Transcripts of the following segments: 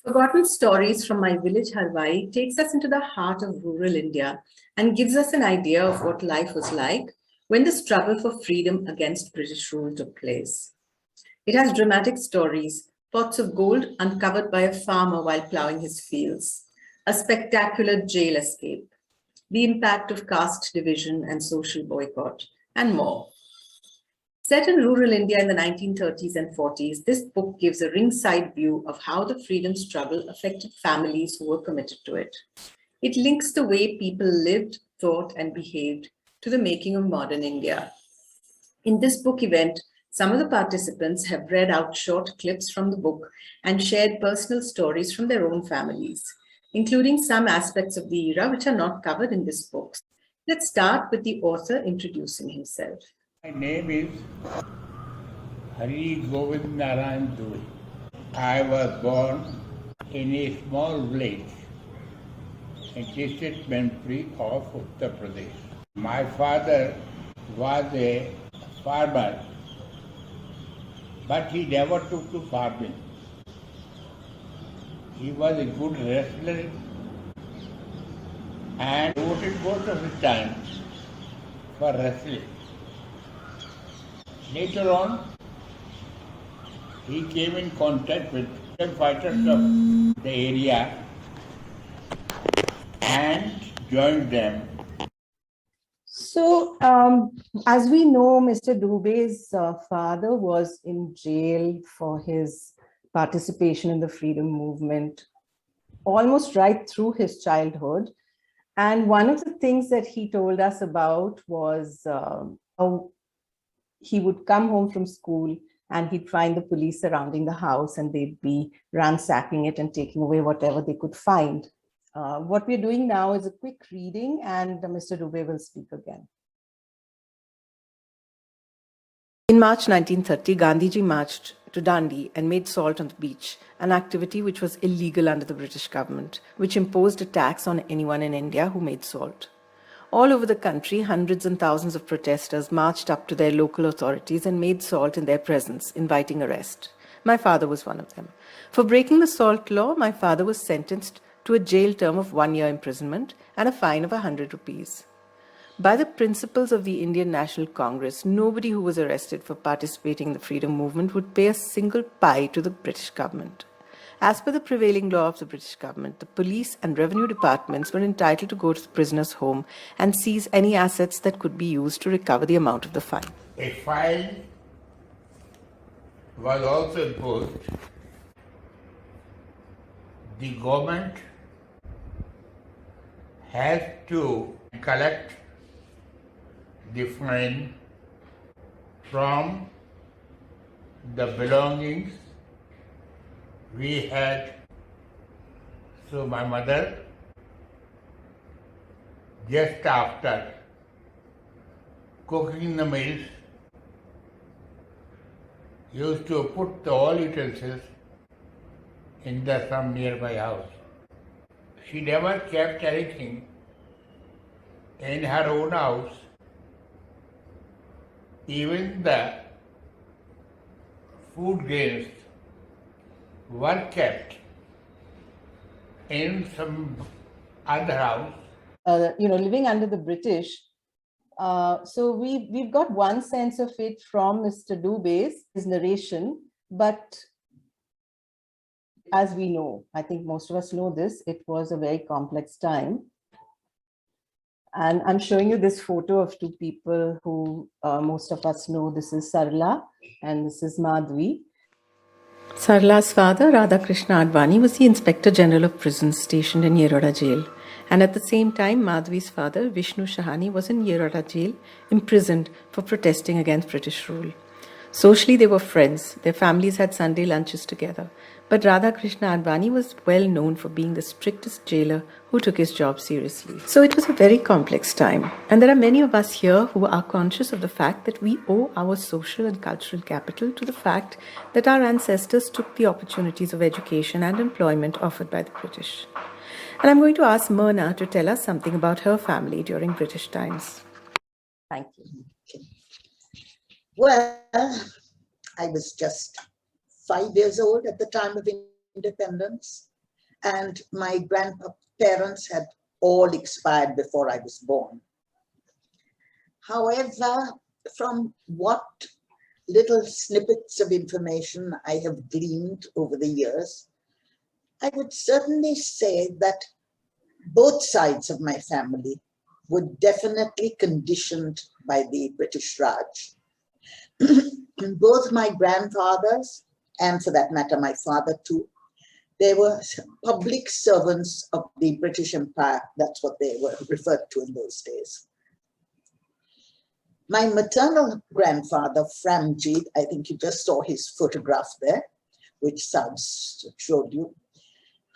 Forgotten Stories from My Village Harwai takes us into the heart of rural India and gives us an idea of what life was like when the struggle for freedom against British rule took place. It has dramatic stories, pots of gold uncovered by a farmer while ploughing his fields, a spectacular jail escape, the impact of caste division and social boycott, and more. Set in rural India in the 1930s and 40s, this book gives a ringside view of how the freedom struggle affected families who were committed to it. It links the way people lived, thought, and behaved to the making of modern India. In this book event, some of the participants have read out short clips from the book and shared personal stories from their own families, including some aspects of the era which are not covered in this book. Let's start with the author introducing himself. My name is Hari Govind Narayan Dubey. I was born in a small village in district Memphis of Uttar Pradesh. My father was a farmer, but he never took to farming. He was a good wrestler and devoted most of his time for wrestling. Later on, he came in contact with the fighters of the area and joined them. So, as we know, Mr. Dubey's father was in jail for his participation in the freedom movement almost right through his childhood. And one of the things that he told us about was how he would come home from school and he'd find the police surrounding the house and they'd be ransacking it and taking away whatever they could find. What we're doing now is a quick reading and Mr. Dubey will speak again. In March 1930, Gandhiji marched to Dandi and made salt on the beach, an activity which was illegal under the British government, which imposed a tax on anyone in India who made salt. All over the country, hundreds and thousands of protesters marched up to their local authorities and made salt in their presence, inviting arrest. My father was one of them. For breaking the salt law, my father was sentenced to a jail term of 1 year imprisonment and a fine of 100 rupees. By the principles of the Indian National Congress, nobody who was arrested for participating in the freedom movement would pay a single pai to the British government. As per the prevailing law of the British government, the police and revenue departments were entitled to go to the prisoner's home and seize any assets that could be used to recover the amount of the fine. A fine was also imposed. The government has to collect the fine from the belongings we had. So my mother, just after cooking the meals, used to put all utensils in some nearby house. She never kept anything in her own house. Even the food grains were kept in some other house. Living under the British. So we've got one sense of it from Mr. Dubey's narration, but as we know, I think most of us know this, it was a very complex time. And I'm showing you this photo of two people who most of us know. This is Sarla and this is Madhvi. Sarla's father, Radhakrishna Advani, was the Inspector General of Prisons stationed in Yeroda Jail. And at the same time, Madhvi's father, Vishnu Shahani, was in Yeroda Jail, imprisoned for protesting against British rule. Socially, they were friends. Their families had Sunday lunches together. But Radhakrishna Advani was well known for being the strictest jailer who took his job seriously. So it was a very complex time. And there are many of us here who are conscious of the fact that we owe our social and cultural capital to the fact that our ancestors took the opportunities of education and employment offered by the British. And I'm going to ask Myrna to tell us something about her family during British times. Thank you. Well, I was just 5 years old at the time of independence. and my grandparents had all expired before I was born. However, from what little snippets of information I have gleaned over the years, I would certainly say that both sides of my family were definitely conditioned by the British Raj. Both my grandfathers, and for that matter, my father too, they were public servants of the British Empire. That's what they were referred to in those days. My maternal grandfather, Framjeet, I think you just saw his photograph there, which Saj showed you.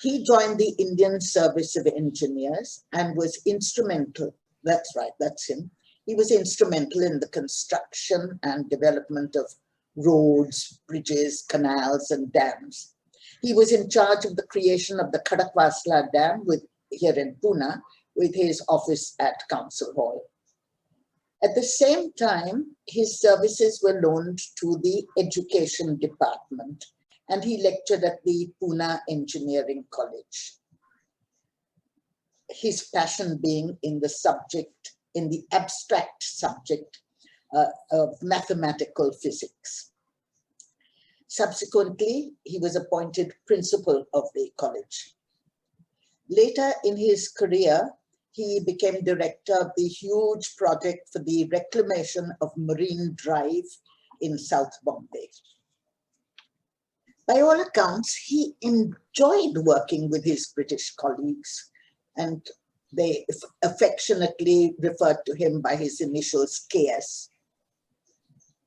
He joined the Indian Service of Engineers and was instrumental, that's right, that's him. He was instrumental in the construction and development of roads, bridges, canals, and dams. He was in charge of the creation of the Khadakwasla Dam here in Pune, with his office at Council Hall. At the same time, his services were loaned to the Education Department, and he lectured at the Pune Engineering College. His passion being in the subject, in the abstract subject of mathematical physics. Subsequently, he was appointed principal of the college. Later in his career, he became director of the huge project for the reclamation of Marine Drive in South Bombay. By all accounts, he enjoyed working with his British colleagues, and they affectionately referred to him by his initials KS.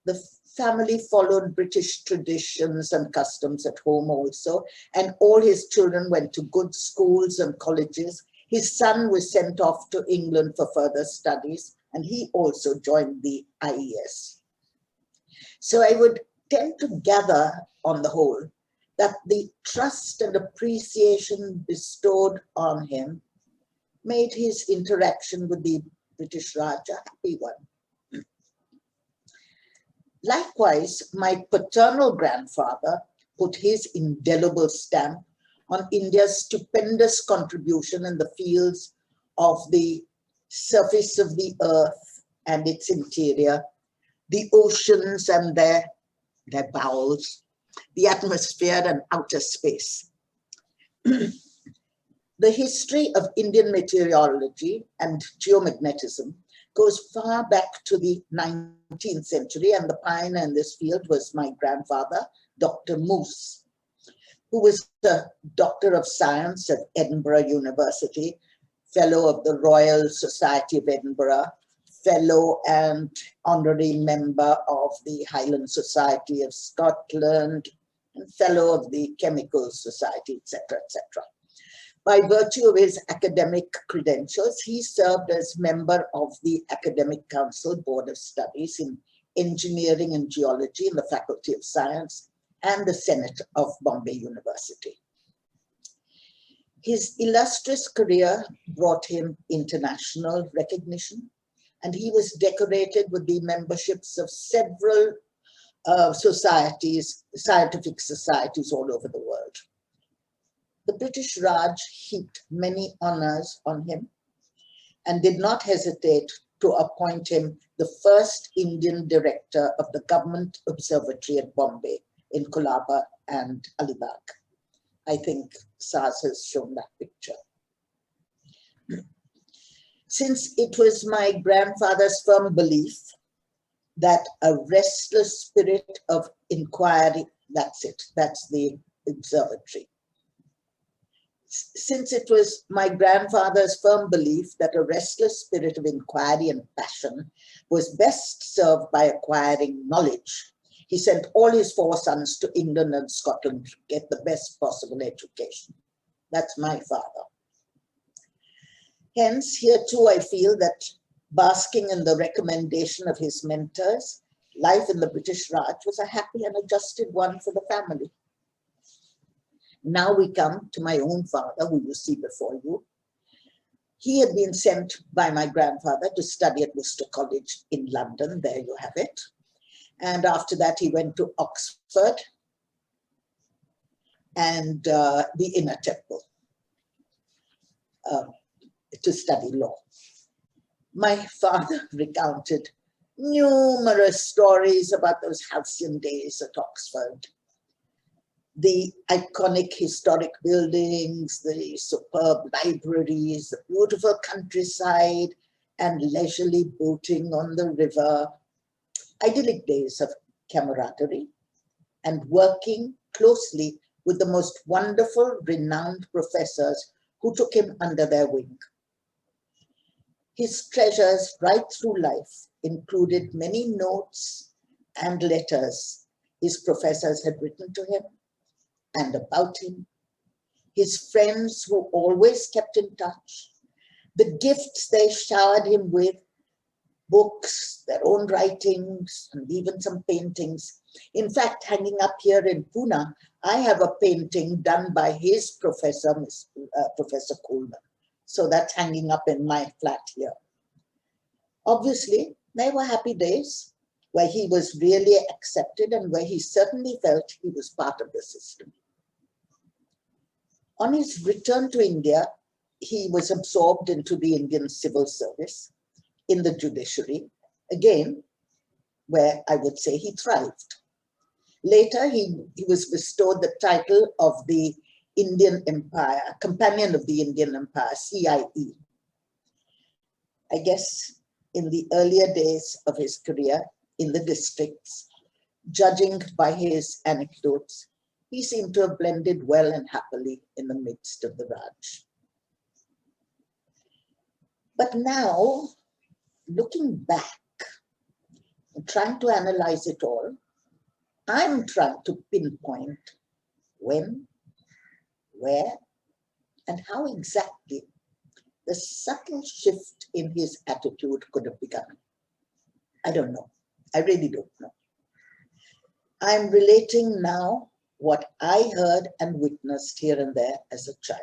The family followed British traditions and customs at home also, and all his children went to good schools and colleges. His son was sent off to England for further studies, and he also joined the IES. So I would tend to gather, on the whole, that the trust and appreciation bestowed on him made his interaction with the British Raj a happy one. Likewise, my paternal grandfather put his indelible stamp on India's stupendous contribution in the fields of the surface of the earth and its interior, the oceans and their bowels, the atmosphere and outer space. The history of Indian meteorology and geomagnetism goes far back to the 19th century, and the pioneer in this field was my grandfather, Dr. Moose, who was a Doctor of Science at Edinburgh University, Fellow of the Royal Society of Edinburgh, Fellow and Honorary Member of the Highland Society of Scotland, and Fellow of the Chemical Society, etc., etc. By virtue of his academic credentials, he served as member of the Academic Council Board of Studies in Engineering and Geology in the Faculty of Science and the Senate of Bombay University. His illustrious career brought him international recognition, and he was decorated with the memberships of several scientific societies all over the world. The British Raj heaped many honors on him and did not hesitate to appoint him the first Indian director of the Government Observatory at Bombay in Colaba and Alibag. I think Saz has shown that picture. Since it was my grandfather's firm belief that a restless spirit of inquiry, that's it, that's the observatory. Since it was my grandfather's firm belief that a restless spirit of inquiry and passion was best served by acquiring knowledge, he sent all his 4 sons to England and Scotland to get the best possible education. That's my father. Hence, here too, I feel that basking in the recommendation of his mentors, life in the British Raj was a happy and adjusted one for the family. Now we come to my own father, who you see before you. He had been sent by my grandfather to study at Worcester College in London. There you have it. And after that, he went to Oxford and the Inner Temple. to study law. My father recounted numerous stories about those halcyon days at Oxford. The iconic historic buildings, the superb libraries, the beautiful countryside, and leisurely boating on the river. Idyllic days of camaraderie and working closely with the most wonderful, renowned professors who took him under their wing. His treasures right through life included many notes and letters his professors had written to him and about him, his friends who always kept in touch, the gifts they showered him with, books, their own writings, and even some paintings. In fact, hanging up here in Pune, I have a painting done by his professor, Professor Coleman. So that's hanging up in my flat here. Obviously, they were happy days where he was really accepted and where he certainly felt he was part of the system. On his return to India, he was absorbed into the Indian civil service in the judiciary, again, where I would say he thrived. Later, he was bestowed the title of the Indian Empire, Companion of the Indian Empire, CIE. I guess in the earlier days of his career in the districts, judging by his anecdotes, he seemed to have blended well and happily in the midst of the Raj. But now, looking back and trying to analyze it all, I'm trying to pinpoint when, where, and how exactly the subtle shift in his attitude could have begun. I don't know. I really don't know. I'm relating now what I heard and witnessed here and there as a child.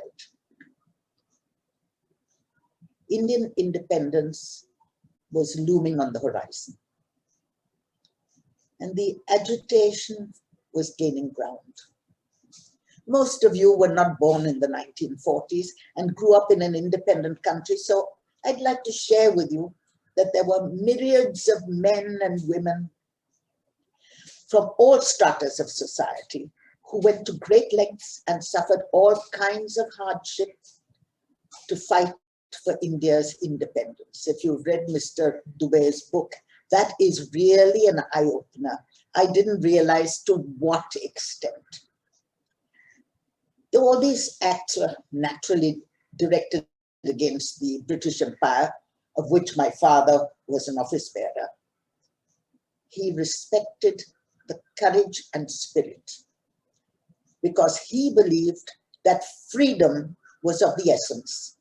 Indian independence was looming on the horizon, and the agitation was gaining ground. Most of you were not born in the 1940s and grew up in an independent country, so I'd like to share with you that there were myriads of men and women from all stratas of society who went to great lengths and suffered all kinds of hardships to fight for India's independence. If you've read Mr. Dubey's book, that is really an eye-opener. I didn't realize to what extent. All these acts were naturally directed against the British Empire, of which my father was an office bearer. He respected the courage and spirit because he believed that freedom was of the essence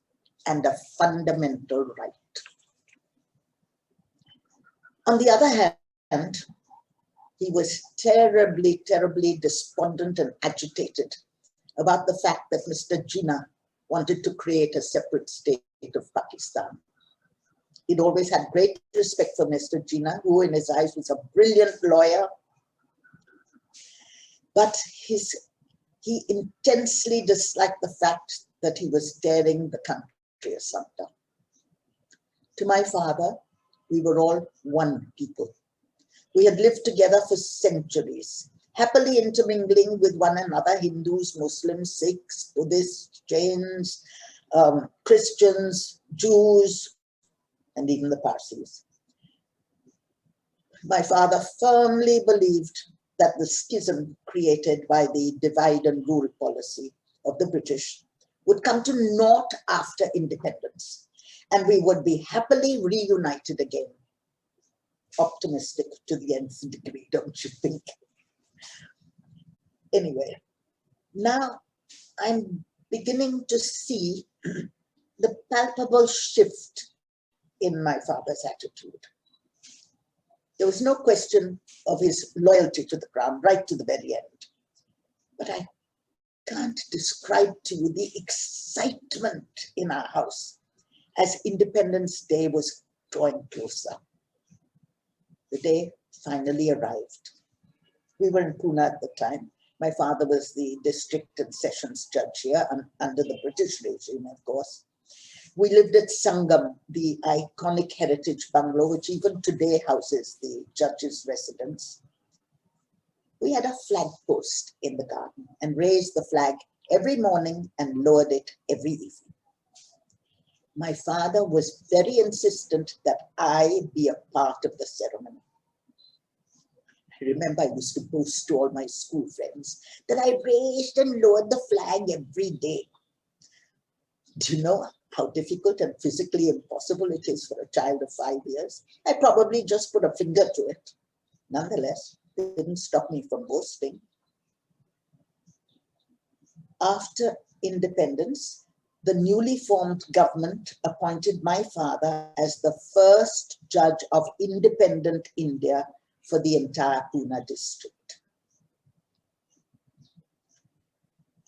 and a fundamental right. On the other hand, he was terribly, terribly despondent and agitated about the fact that Mr. Jinnah wanted to create a separate state of Pakistan. He'd always had great respect for Mr. Jinnah, who in his eyes was a brilliant lawyer, but he intensely disliked the fact that he was tearing the country asunder. To my father, we were all one people. We had lived together for centuries, happily intermingling with one another, Hindus, Muslims, Sikhs, Buddhists, Jains, Christians, Jews, and even the Parsis. My father firmly believed that the schism created by the divide and rule policy of the British would come to naught after independence, and we would be happily reunited again. Optimistic to the nth degree, don't you think? Anyway, now I'm beginning to see the palpable shift in my father's attitude. There was no question of his loyalty to the crown right to the very end. But I can't describe to you the excitement in our house as Independence Day was drawing closer. The day finally arrived. We were in Pune at the time. My father was the district and sessions judge here under the British regime, of course. We lived at Sangam, the iconic heritage bungalow, which even today houses the judge's residence. We had a flag post in the garden and raised the flag every morning and lowered it every evening. My father was very insistent that I be a part of the ceremony. I remember I used to boast to all my school friends that I raised and lowered the flag every day. Do you know how difficult and physically impossible it is for a child of 5 years? I probably just put a finger to it. Nonetheless, it didn't stop me from boasting. After independence, the newly formed government appointed my father as the first judge of independent India for the entire Pune district.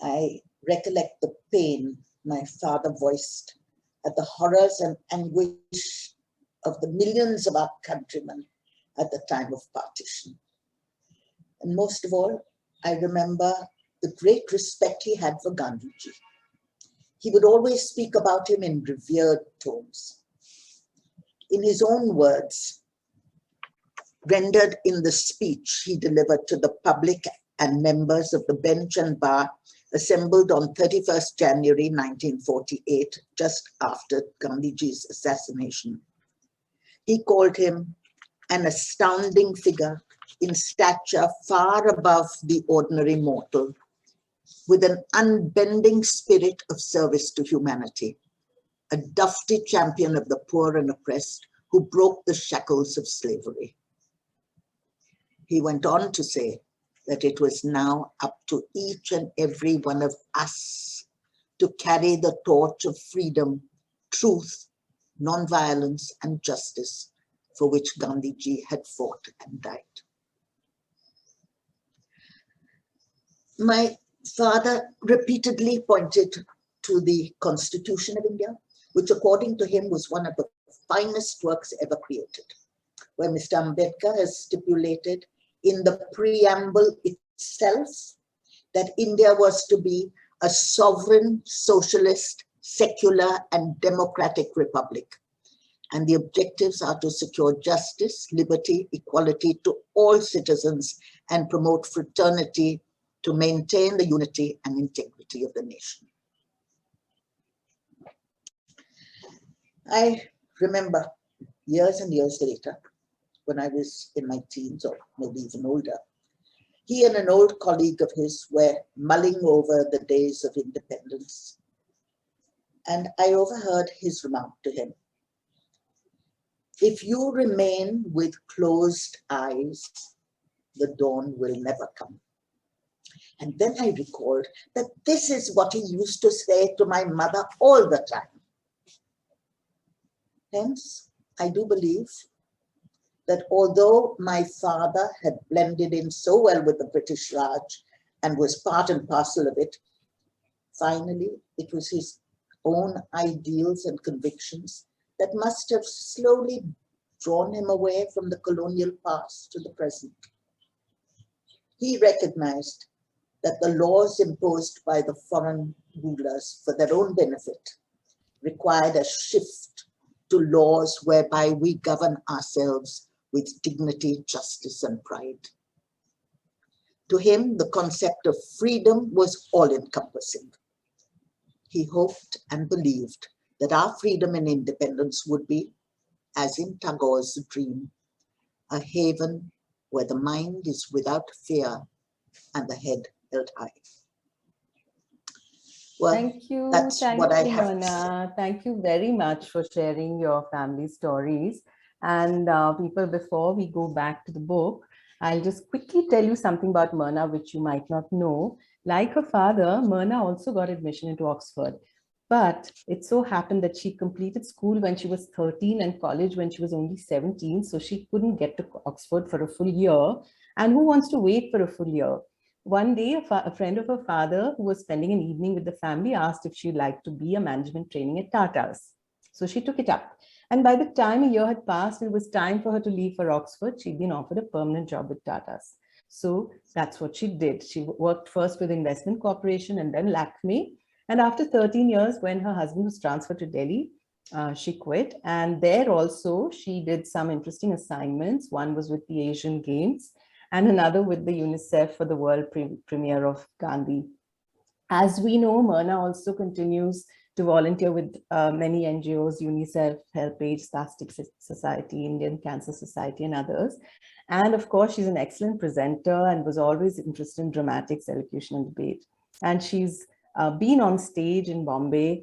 I recollect the pain my father voiced at the horrors and anguish of the millions of our countrymen at the time of partition. And most of all, I remember the great respect he had for Gandhiji. He would always speak about him in revered tones. In his own words, rendered in the speech he delivered to the public and members of the bench and bar assembled on 31st January 1948, just after Gandhiji's assassination. He called him an astounding figure in stature far above the ordinary mortal, with an unbending spirit of service to humanity, a doughty champion of the poor and oppressed who broke the shackles of slavery. He went on to say that it was now up to each and every one of us to carry the torch of freedom, truth, nonviolence, and justice for which Gandhiji had fought and died. My father repeatedly pointed to the Constitution of India, which according to him was one of the finest works ever created, where Mr. Ambedkar has stipulated in the preamble itself that India was to be a sovereign, socialist, secular, and democratic republic. And the objectives are to secure justice, liberty, equality to all citizens and promote fraternity to maintain the unity and integrity of the nation. I remember years and years later, when I was in my teens or maybe even older, he and an old colleague of his were mulling over the days of independence. And I overheard his remark to him: if you remain with closed eyes, the dawn will never come. And then I recalled that this is what he used to say to my mother all the time. Hence, I do believe that although my father had blended in so well with the British Raj and was part and parcel of it, finally it was his own ideals and convictions that must have slowly drawn him away from the colonial past to the present. He recognized that the laws imposed by the foreign rulers for their own benefit required a shift to laws whereby we govern ourselves with dignity, justice, and pride. To him, the concept of freedom was all-encompassing. He hoped and believed that our freedom and independence would be, as in Tagore's dream, a haven where the mind is without fear and the head held high. Well, thank you. That's thank what you, I have to Mona. Thank you very much for sharing your family stories. And people, before we go back to the book, I'll just quickly tell you something about Myrna, which you might not know. Like her father, Myrna also got admission into Oxford. But it so happened that she completed school when she was 13 and college when she was only 17. So she couldn't get to Oxford for a full year. And who wants to wait for a full year? One day, a friend of her father who was spending an evening with the family asked if she'd like to be a management training at Tata's. So she took it up. And by the time a year had passed, it was time for her to leave for Oxford. She'd been offered a permanent job with Tata's. So that's what she did. She worked first with Investment Corporation and then Lakme. And after 13 years, when her husband was transferred to Delhi, she quit. And there also, she did some interesting assignments. One was with the Asian Games and another with the UNICEF for the world premiere of Gandhi. As we know, Myrna also continues to volunteer with many NGOs, UNICEF, HelpAge, Spastic Society, Indian Cancer Society, and others. And of course, she's an excellent presenter and was always interested in dramatics, elocution, and debate. And she's been on stage in Bombay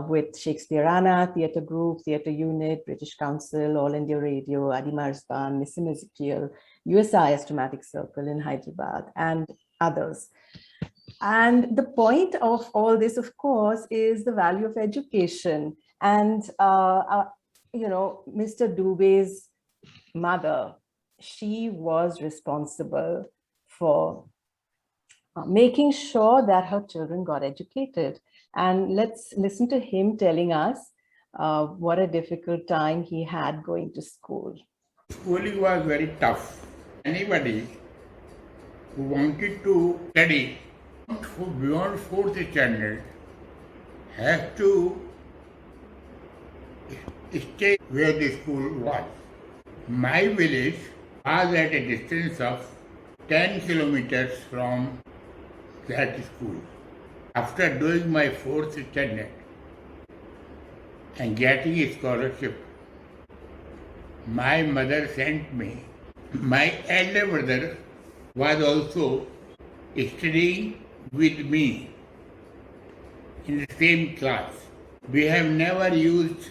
with Shakespeareana, Theatre Group, Theatre Unit, British Council, All India Radio, Adi Marsban, Nissim Ezekiel, USIS Dramatic Circle in Hyderabad, and others. And the point of all this, of course, is the value of education. And, you know, Mr. Dubey's mother, she was responsible for making sure that her children got educated. And let's listen to him telling us what a difficult time he had going to school. Schooling was very tough. Anybody who wanted to study beyond 4th standard has to stay where the school was. My village was at a distance of 10 kilometers from that school. After doing my 4th standard and getting a scholarship, my mother sent me. My elder brother was also studying with me in the same class. We have never used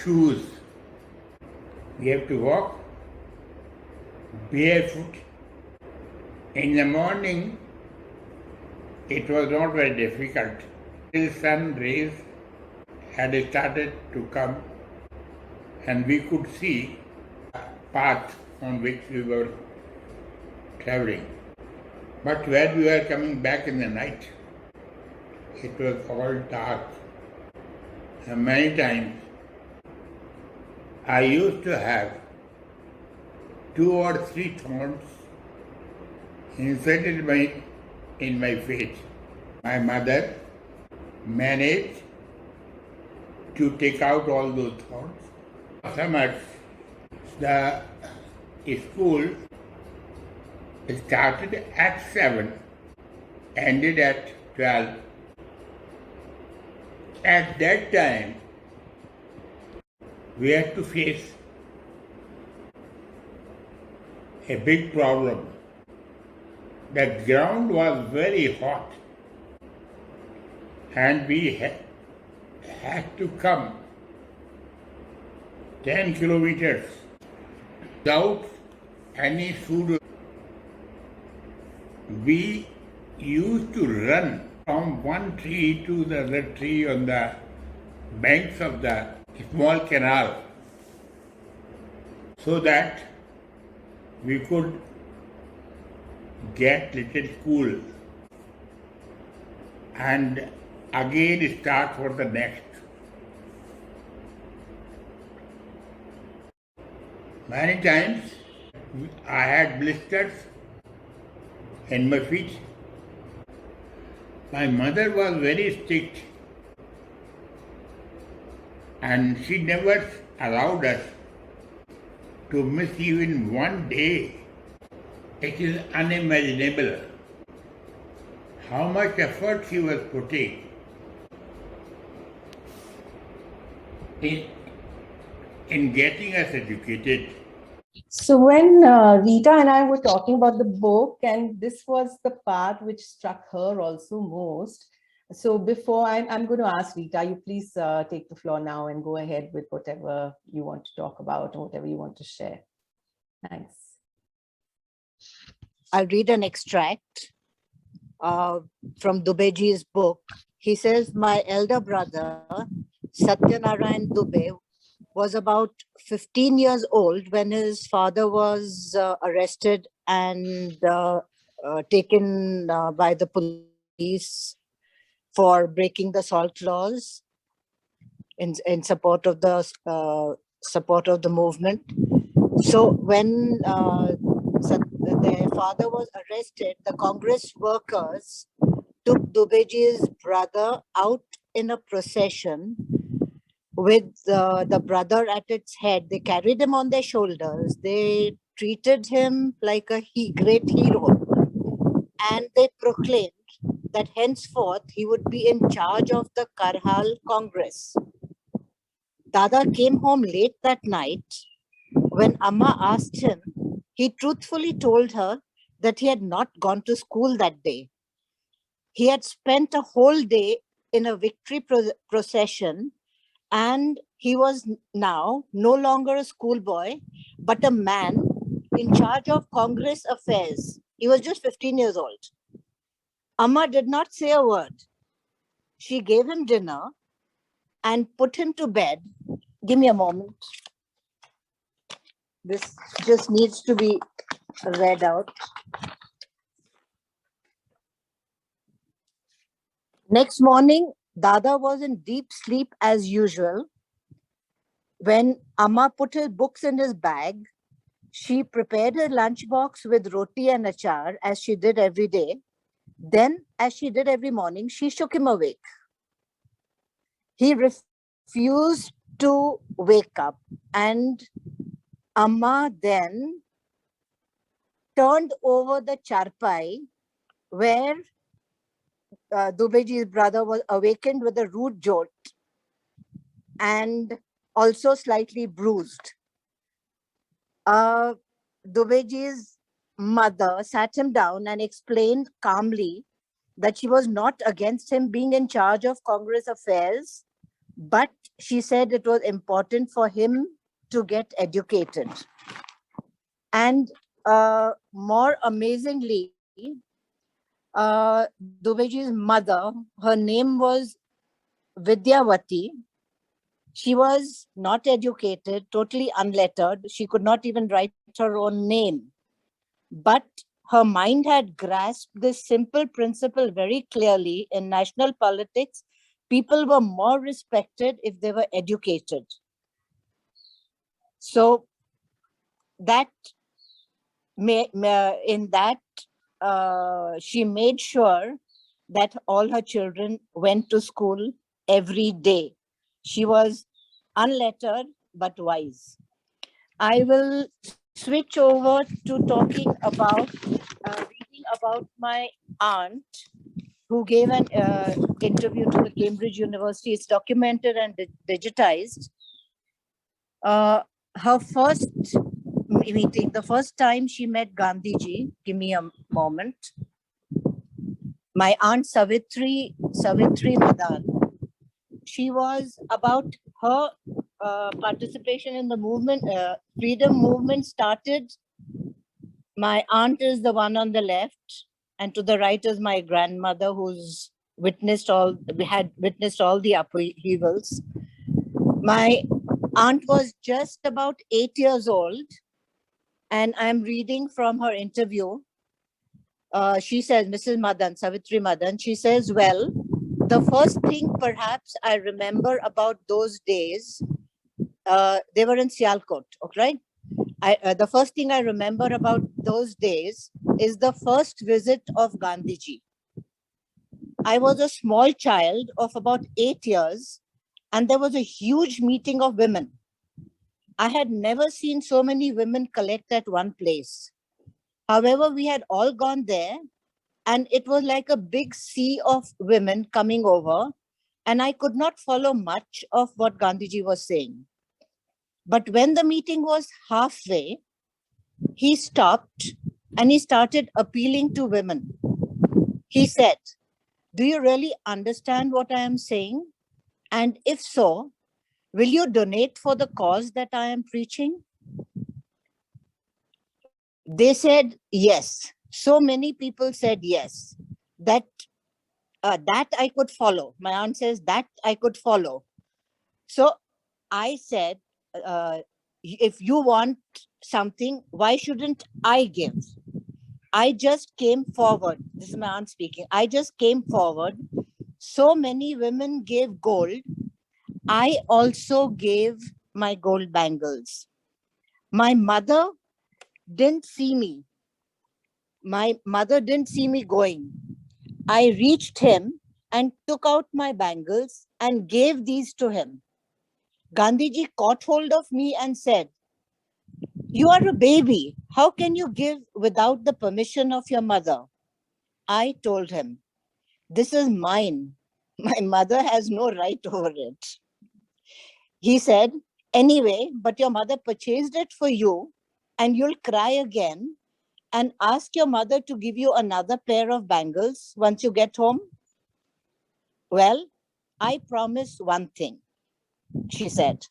shoes. We have to walk barefoot. In the morning, it was not very difficult. The sun rays had started to come and we could see a path on which we were traveling. But when we were coming back in the night, it was all dark. And many times I used to have 2 or 3 thorns inserted in my face. My mother managed to take out all those thorns. Summers, the school started at 7, ended at 12. At that time, we had to face a big problem. The ground was very hot and we had to come 10 kilometers without any food. We used to run from one tree to the other tree on the banks of the small canal so that we could get little cool and again start for the next. Many times I had blisters in my feet. My mother was very strict and she never allowed us to miss even one day. It is unimaginable how much effort she was putting in getting us educated. So when Rita and I were talking about the book, and this was the part which struck her also most. So before I'm going to ask Rita, you please take the floor now and go ahead with whatever you want to talk about or whatever you want to share. Thanks. I'll read an extract from Dubeyji's book. He says, my elder brother, Narayan Dubey, was about 15 years old when his father was arrested and taken by the police for breaking the salt laws in support of the movement. So when their father was arrested, the Congress workers took Dubeyji's brother out in a procession with the brother at its head. They carried him on their shoulders. They treated him like a great hero. And they proclaimed that henceforth he would be in charge of the Karhal Congress. Dada came home late that night. When Amma asked him, he truthfully told her that he had not gone to school that day. He had spent a whole day in a victory procession, and he was now no longer a schoolboy, but a man in charge of Congress affairs. He was just 15 years old. Amma did not say a word. She gave him dinner and put him to bed. Give me a moment. This just needs to be read out. Next morning, Dada was in deep sleep as usual. When Amma put his books in his bag, she prepared her lunchbox with roti and achar as she did every day. Then, as she did every morning, she shook him awake. He refused to wake up, and Amma then turned over the charpai where Dubeji's brother was awakened with a rude jolt and also slightly bruised. Dubeji's mother sat him down and explained calmly that she was not against him being in charge of Congress affairs, but she said it was important for him to get educated. And more amazingly, Dubeji's mother, her name was Vidyavati. She was not educated, totally unlettered. She could not even write her own name. But her mind had grasped this simple principle very clearly. In national politics, people were more respected if they were educated. So that she made sure that all her children went to school every day. She was unlettered but wise. I will switch over to talking about reading about my aunt, who gave an interview to the Cambridge University. It's documented and digitized. Her first meeting, the first time she met Gandhiji, give me a moment. My aunt Savitri Madan, she was about her participation in the movement, freedom movement started. My aunt is the one on the left, and to the right is my grandmother, who's had witnessed all the upheavals. My aunt was just about 8 years old, and I'm reading from her interview. She says, Mrs. Madan, Savitri Madan, she says, well, the first thing perhaps I remember about those days, they were in Sialkot, right? The first thing I remember about those days is the first visit of Gandhiji. I was a small child of about 8 years, and there was a huge meeting of women. I had never seen so many women collect at one place. However, we had all gone there, and it was like a big sea of women coming over, and I could not follow much of what Gandhiji was saying. But when the meeting was halfway, he stopped and he started appealing to women. He said, do you really understand what I am saying? And if so, will you donate for the cause that I am preaching? They said yes. So many people said yes. That I could follow. My aunt says that I could follow. So I said, if you want something, why shouldn't I give? I just came forward. This is my aunt speaking. I just came forward. So many women gave gold. I also gave my gold bangles. My mother didn't see me. My mother didn't see me going. I reached him and took out my bangles and gave these to him. Gandhiji caught hold of me and said, "You are a baby. How can you give without the permission of your mother?" I told him, "This is mine. My mother has no right over it." He said, "Anyway, but your mother purchased it for you, and you'll cry again and ask your mother to give you another pair of bangles once you get home." "Well, I promise one thing," she said.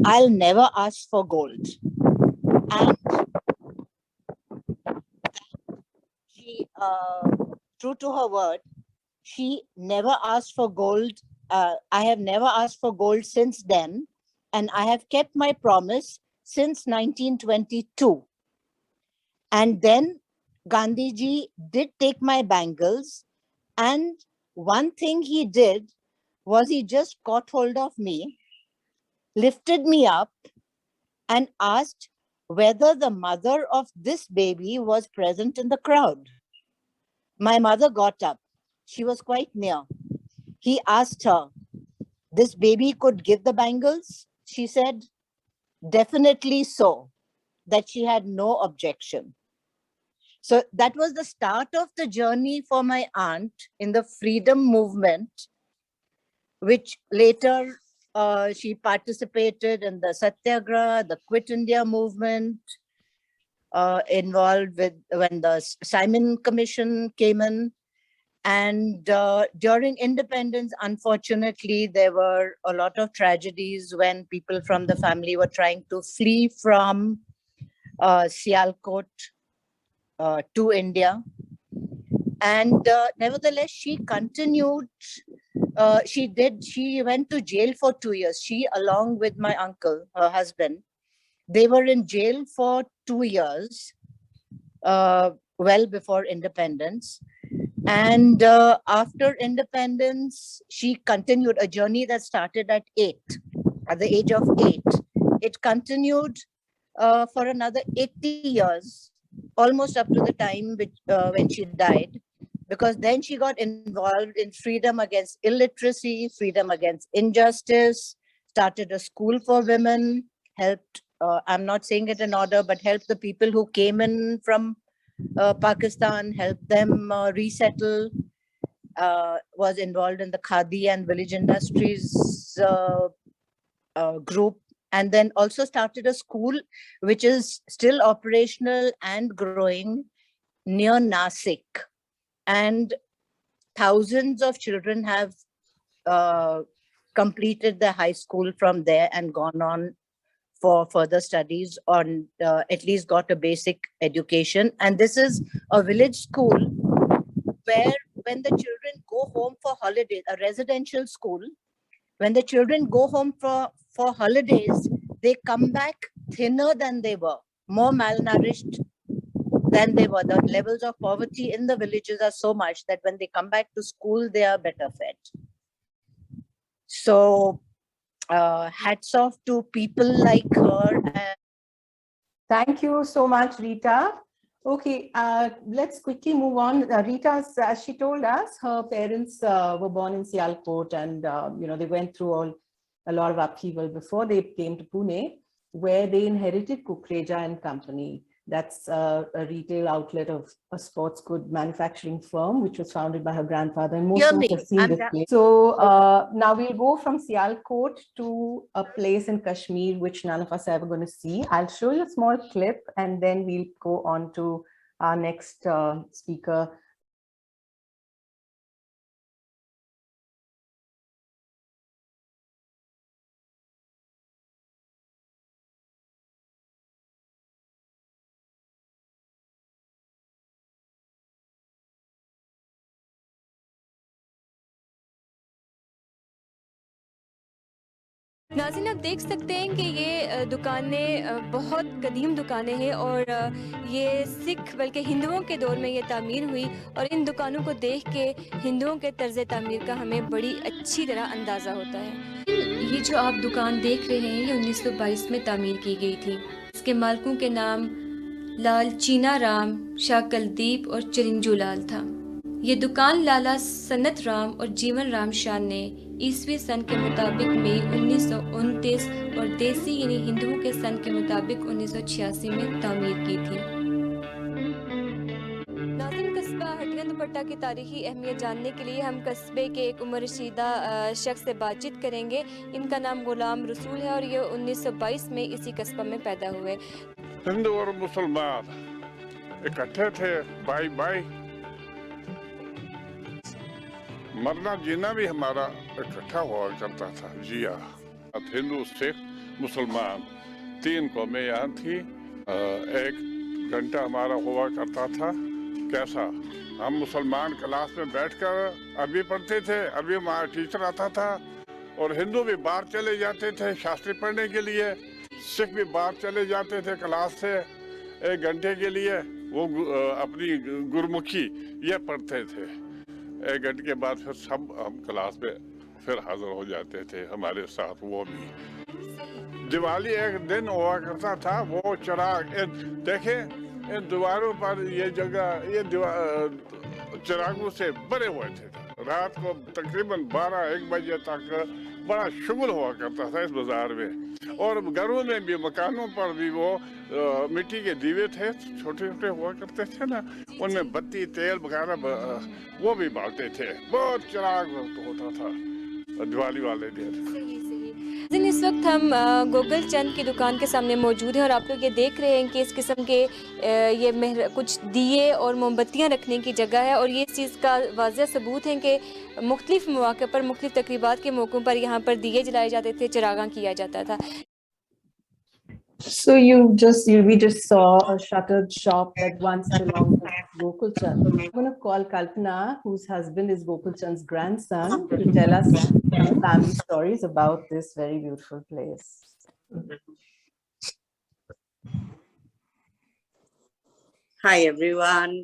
"I'll never ask for gold." And she, true to her word, she never asked for gold. I have never asked for gold since then, and I have kept my promise since 1922. And then Gandhiji did take my bangles, and one thing he did was he just caught hold of me, lifted me up, and asked whether the mother of this baby was present in the crowd. My mother got up. She was quite near. He asked her, "This baby could give the bangles?" She said, "Definitely so," that she had no objection. So that was the start of the journey for my aunt in the freedom movement, which later she participated in the Satyagraha, the Quit India movement, involved with when the Simon Commission came in. And during independence, unfortunately, there were a lot of tragedies when people from the family were trying to flee from Sialkot to India. And nevertheless, she continued. She went to jail for 2 years. She, along with my uncle, her husband, they were in jail for 2 years, well before independence. And after independence, she continued a journey that started at the age of 8. It continued for another 80 years, almost up to the time when she died, because then she got involved in freedom against illiteracy, freedom against injustice, started a school for women, helped, I'm not saying it in order, but helped the people who came in from Pakistan, helped them resettle, was involved in the Khadi and village industries group, and then also started a school which is still operational and growing near Nasik. And thousands of children have completed their high school from there and gone on for further studies, or at least got a basic education. And this is a village school where when the children go home for holidays, a residential school, when the children go home for holidays, they come back thinner than they were, more malnourished than they were. The levels of poverty in the villages are so much that when they come back to school, they are better fed. So hats off to people like her. Thank you so much, Rita. Okay, let's quickly move on. Rita, as she told us, her parents were born in Sialkot, and they went through a lot of upheaval before they came to Pune, where they inherited Kukreja and Company. That's a retail outlet of a sports good manufacturing firm, which was founded by her grandfather. And most of us have seen this place. So now we'll go from Sialkot to a place in Kashmir, which none of us are ever going to see. I'll show you a small clip, and then we'll go on to our next speaker. नाज़रीन, आप देख सकते हैं कि ये दुकानें बहुत कदीम दुकानें हैं और ये सिख बल्कि हिंदुओं के दौर में ये तामीर हुई, और इन दुकानों को देख के हिंदुओं के तर्ज़ तामीर का हमें बड़ी अच्छी तरह अंदाज़ा होता है। ये जो आप दुकान देख रहे हैं, ये 1922 में तामीर की गई थी। इसके मालिकों के नाम लाल चीना राम, शाह कुलदीप और चिरंजू लाल था। ये दुकान लाला सन्नत राम और जीवन राम शाह ने ईस्वी सन के मुताबिक मई 1929 और देसी यानी हिंदुओं के सन के मुताबिक 1986 में तामीर की थी। नाज़रीन, कस्बा हटिया दुपट्टा की तारीखी अहमियत जानने के लिए हम कस्बे के एक उम्र रशीदा शख्स से बातचीत करेंगे। इनका नाम गुलाम रसूल है और ये 1922 में इसी कस्बा में पैदा हुए। हिंदू और मुसलमान इकट्ठे थे, भाई भाई। मरना जीना भी हमारा इकट्ठा हुआ करता था। जिया हिंदू सिख मुसलमान 3 कौमें यहाँ थी। एक घंटा हमारा हुआ करता था। कैसा, हम मुसलमान क्लास में बैठकर अरबी पढ़ते थे, अरबी हमारा टीचर आता था, और हिंदू भी बाहर चले जाते थे शास्त्री पढ़ने के लिए। सिख भी बाहर चले जाते थे क्लास से 1 घंटे के लिए, वो अपनी गुरमुखी ये पढ़ते थे। 1 घंटे के बाद फिर सब हम क्लास में फिर हाजिर हो जाते थे हमारे साथ। वो भी दिवाली एक दिन हुआ करता था। वो चिराग देखे इन दीवारों पर, ये जगह ये चिरागों से भरे हुए थे। रात को तकरीबन 12-1 बजे तक बड़ा शुगल हुआ करता था इस बाजार में। और घरों में भी, मकानों पर भी वो मिट्टी के दीवे थे, छोटे छोटे हुआ करते थे ना, उनमें बत्ती तेल वगैरह वो भी बालते थे। बहुत चिराग होता था दिवाली वाले दिन। इस वक्त हम गोगल चंद की दुकान के सामने मौजूद हैं और आप लोग ये देख रहे हैं कि इस किस्म के ये कुछ दिए और मोमबत्तियां रखने की जगह है। और ये इस चीज़ का वाज़ह सबूत है कि मुख्तलिफ मौक़े पर, मुख्तलिफ तकरीबात के मौक़ों पर यहाँ पर दिए जलाए जाते थे, चिरागां किया जाता था। So we just saw a shuttered shop that once belonged to Gokul Chand. I'm going to call Kalpana, whose husband is Gokul Chand's grandson, to tell us some family stories about this very beautiful place. Hi, everyone.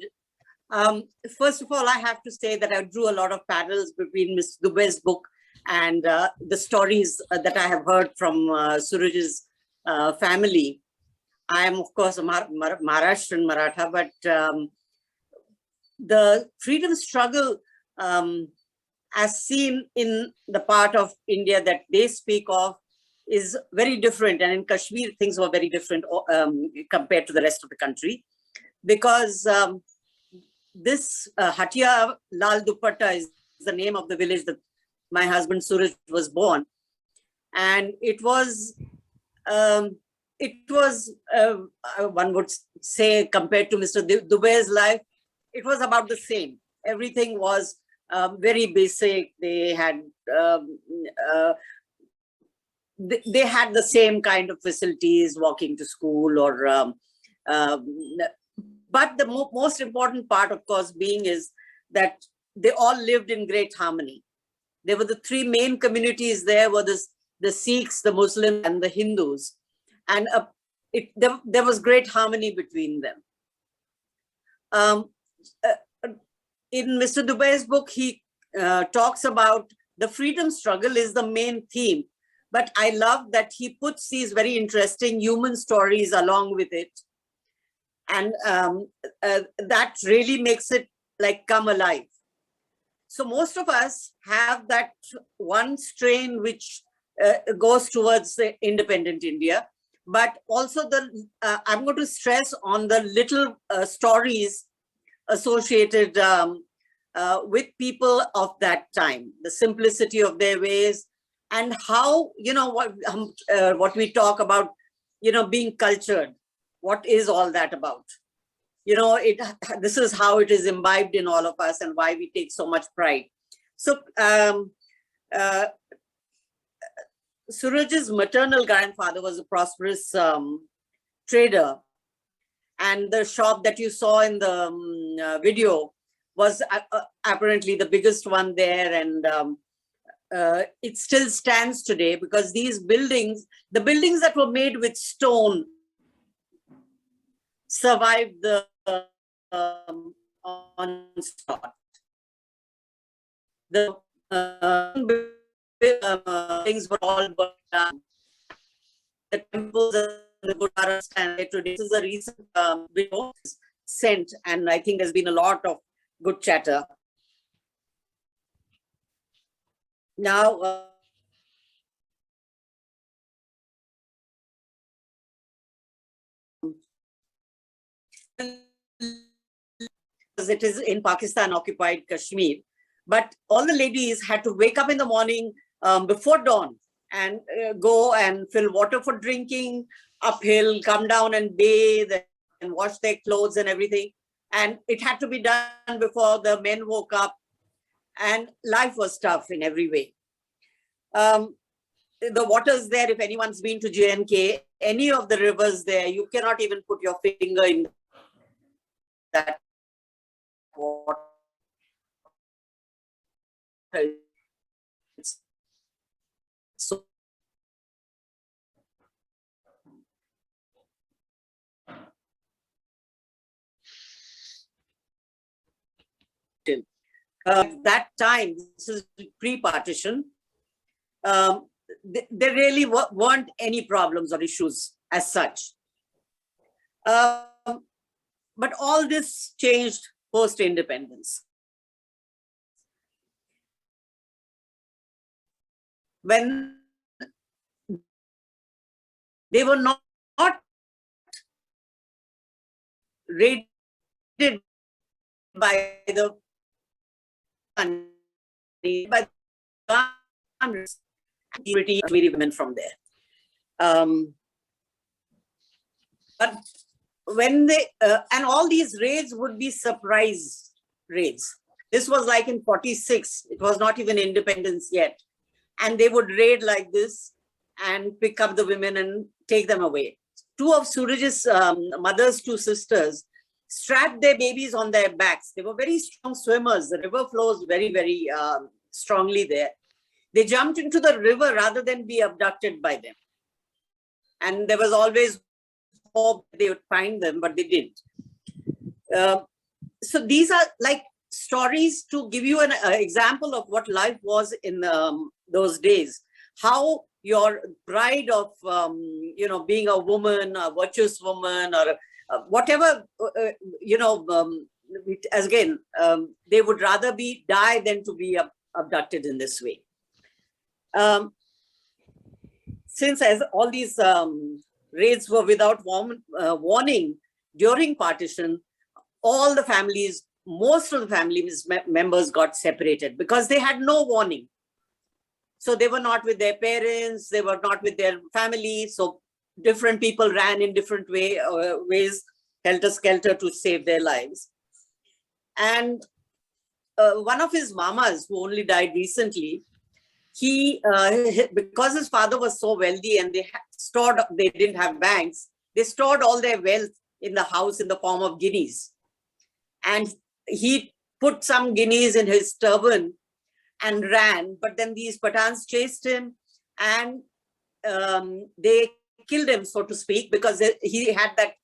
First of all, I have to say that I drew a lot of parallels between Ms. Dubey's book and the stories that I have heard from Suraj's family. I am, of course, a Maharashtrian Maratha, but the freedom struggle as seen in the part of India that they speak of is very different. And in Kashmir, things were very different compared to the rest of the country. Because this Hatia Lal Dupatta is the name of the village that my husband Suraj was born. And it was one would say, compared to Mr. Dubey's life, it was about the same. Everything was very basic. They had the same kind of facilities, walking to school, or but the most important part, of course, being is that they all lived in great harmony. There were the 3 main communities there were the Sikhs, the Muslims, and the Hindus. And there was great harmony between them. In Mr. Dubey's book, he talks about the freedom struggle is the main theme. But I love that he puts these very interesting human stories along with it. And that really makes it like come alive. So most of us have that one strain which goes towards the independent India, but also I'm going to stress on the little stories associated with people of that time, the simplicity of their ways, and how, what we talk about, being cultured. What is all that about? This is how it is imbibed in all of us and why we take so much pride. So Suraj's maternal grandfather was a prosperous trader. And the shop that you saw in the video was apparently the biggest one there. And it still stands today because these buildings, the buildings that were made with stone, survived the onslaught. The things were all burned down. The temples and the Gurdwaras stand there today. This is a recent video sent, and I think there's been a lot of good chatter. Now, it is in Pakistan occupied Kashmir, but all the ladies had to wake up in the morning before dawn and go and fill water for drinking, uphill, come down and bathe and wash their clothes and everything. And it had to be done before the men woke up, and life was tough in every way. The water's there. If anyone's been to J&K, any of the rivers there, you cannot even put your finger in that water. It's so at that time, this is pre-partition, there really weren't any problems or issues as such. But all this changed post-independence. When they were not raided by the women from there. But when they, and all these raids would be surprise raids. This was like in 46, it was not even independence yet. And they would raid like this and pick up the women and take them away. Two of Suraj's mother's two sisters strapped their babies on their backs. They were very strong swimmers. The river flows very, very strongly there. They jumped into the river rather than be abducted by them. And there was always hope they would find them, but they didn't. So these are like stories to give you an example of what life was in those days. How your pride of, being a woman, a virtuous woman, or whatever, again, they would rather die than to be abducted in this way. Since as all these raids were without warning during partition, all the families, most of the family members got separated because they had no warning. So they were not with their parents, they were not with their family. So different people ran in different ways, helter-skelter, to save their lives. And one of his mamas, who only died recently, he, because his father was so wealthy and they didn't have banks, they stored all their wealth in the house in the form of guineas. And he put some guineas in his turban and ran, but then these Pathans chased him and they killed him, so to speak, because he had that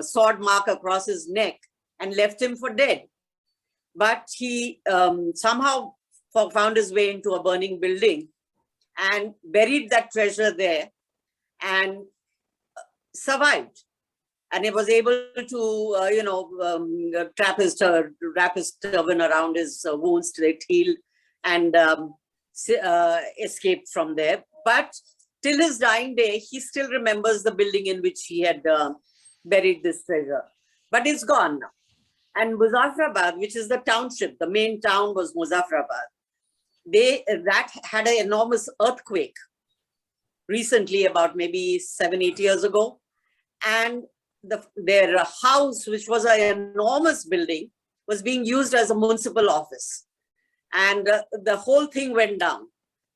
sword mark across his neck and left him for dead. But he somehow found his way into a burning building and buried that treasure there and survived. And he was able to, wrap his turban around his wounds till it healed and escaped from there. But till his dying day, he still remembers the building in which he had buried this treasure. But it's gone now. And Muzaffarabad, which is the township, the main town was Muzaffarabad. That had an enormous earthquake recently, about maybe 7-8 years ago. And their house, which was an enormous building, was being used as a municipal office. And the whole thing went down.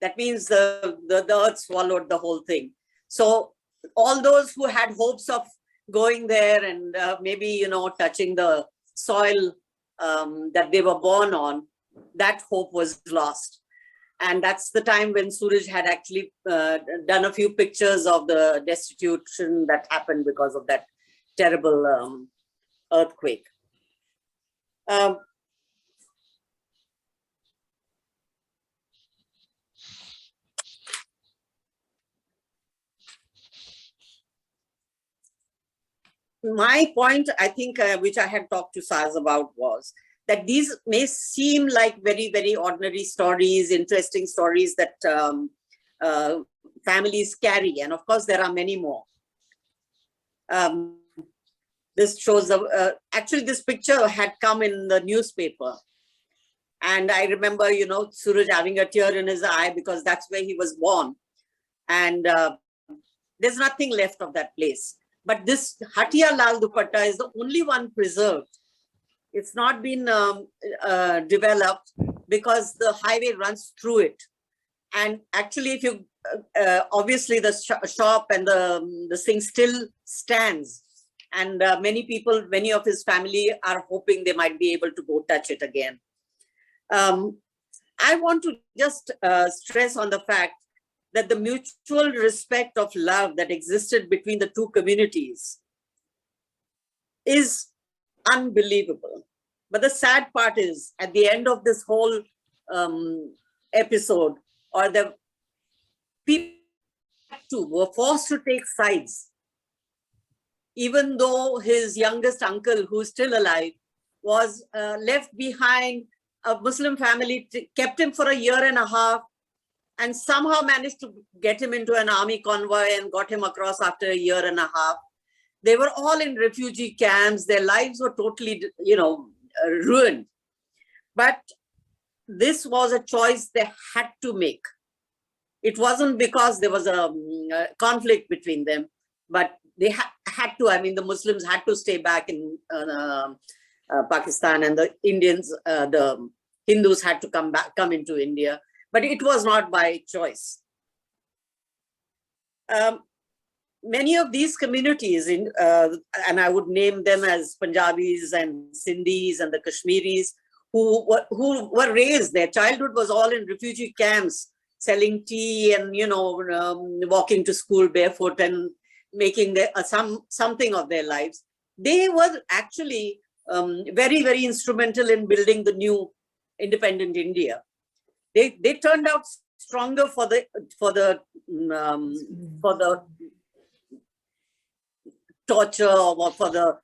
That means the earth swallowed the whole thing. So all those who had hopes of going there and maybe, touching the soil that they were born on, that hope was lost. And that's the time when Suraj had actually done a few pictures of the destitution that happened because of that terrible earthquake. My point, I think, which I had talked to Saz about, was that these may seem like very, very ordinary stories, interesting stories that families carry. And of course, there are many more. This shows, actually this picture had come in the newspaper. And I remember, you know, Suraj having a tear in his eye because that's where he was born. And there's nothing left of that place. But this Hatia Lal Dupatta is the only one preserved. It's not been developed because the highway runs through it. And actually, if you, obviously the shop and the thing still stands. And many people, many of his family are hoping they might be able to go touch it again. I want to just stress on the fact that the mutual respect of love that existed between the two communities is unbelievable. But the sad part is, at the end of this whole episode, or the people were forced to take sides, even though his youngest uncle, who's still alive, was left behind. A Muslim family kept him for a year and a half and somehow managed to get him into an army convoy and got him across after a year and a half. They were all in refugee camps. Their lives were totally, you know, ruined. But this was a choice they had to make. It wasn't because there was a conflict between them, but they had to. I mean, the Muslims had to stay back in Pakistan, and the Indians, the Hindus had to come into India. But it was not by choice. Many of these communities, and I would name them as Punjabis and Sindhis and the Kashmiris, who were raised, their childhood was all in refugee camps, selling tea and, you know, walking to school barefoot and making something of their lives. They were actually very, very instrumental in building the new independent India. They turned out stronger for the torture or for the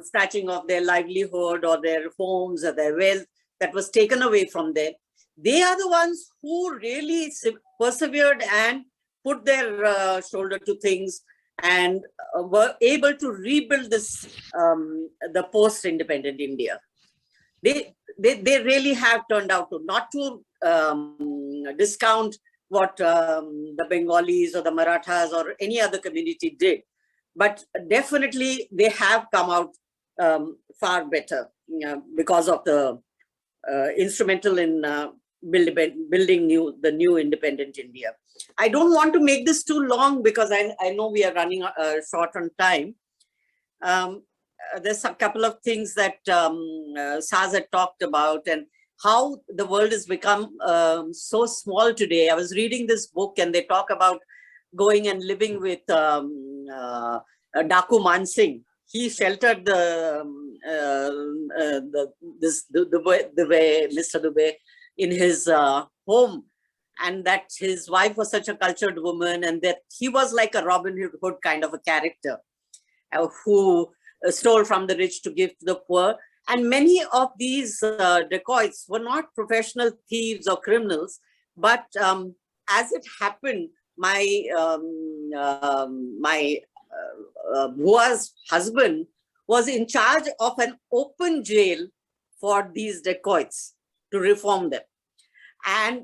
snatching of their livelihood or their homes or their wealth that was taken away from them. They are the ones who really persevered and put their shoulder to things and were able to rebuild this, the post-independent India. They really have turned out to, not to discount what the Bengalis or the Marathas or any other community did, but definitely they have come out far better because of the instrumental in building the new independent India. I don't want to make this too long because I know we are running short on time. There's a couple of things that Saz had talked about and how the world has become so small today. I was reading this book and they talk about going and living with Daku Mansingh. He sheltered the Mr. Dubey in his home, and that his wife was such a cultured woman, and that he was like a Robin Hood kind of a character who stole from the rich to give to the poor. And many of these dacoits were not professional thieves or criminals, but as it happened, my Bua's husband was in charge of an open jail for these dacoits to reform them. And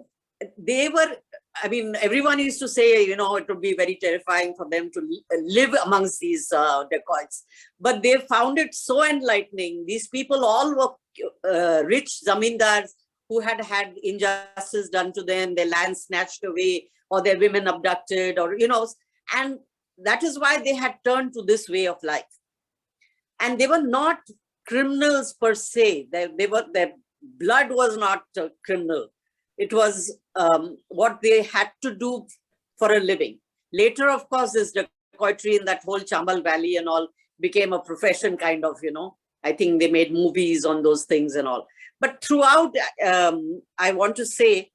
they were, I mean, everyone used to say, you know, it would be very terrifying for them to live amongst these dacoits. But they found it so enlightening. These people all were rich zamindars who had had injustice done to them, their land snatched away, or their women abducted, or, you know, and that is why they had turned to this way of life. And they were not criminals per se. Their blood was not criminal. It was what they had to do for a living. Later, of course, this dacoitry in that whole Chambal Valley and all became a profession kind of, you know. I think they made movies on those things and all. But throughout, I want to say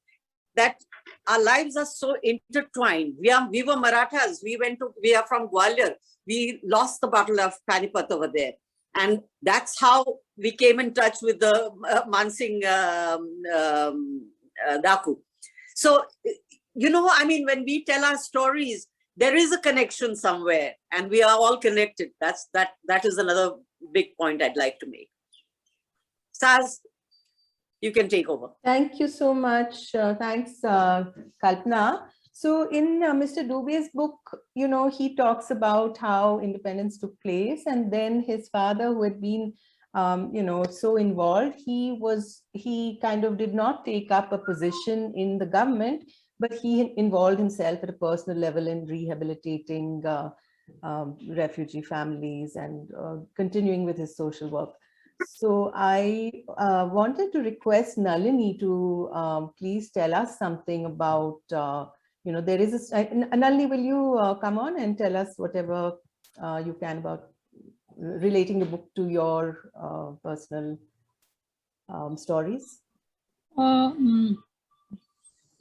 that our lives are so intertwined. We were Marathas. We are from Gwalior. We lost the Battle of Panipat over there. And that's how we came in touch with the Mansingh Daku. So, you know, I mean, when we tell our stories, there is a connection somewhere, and we are all connected. That is another big point I'd like to make. Saz, you can take over. Thank you so much. Thanks, Kalpana. So in Mr. Dubey's book, you know, he talks about how independence took place, and then his father, who had been, you know, so involved, he kind of did not take up a position in the government, but he involved himself at a personal level in rehabilitating refugee families and continuing with his social work. So I wanted to request Nalini to please tell us something about, you know, there is a, Nalini, will you come on and tell us whatever you can about relating the book to your personal stories?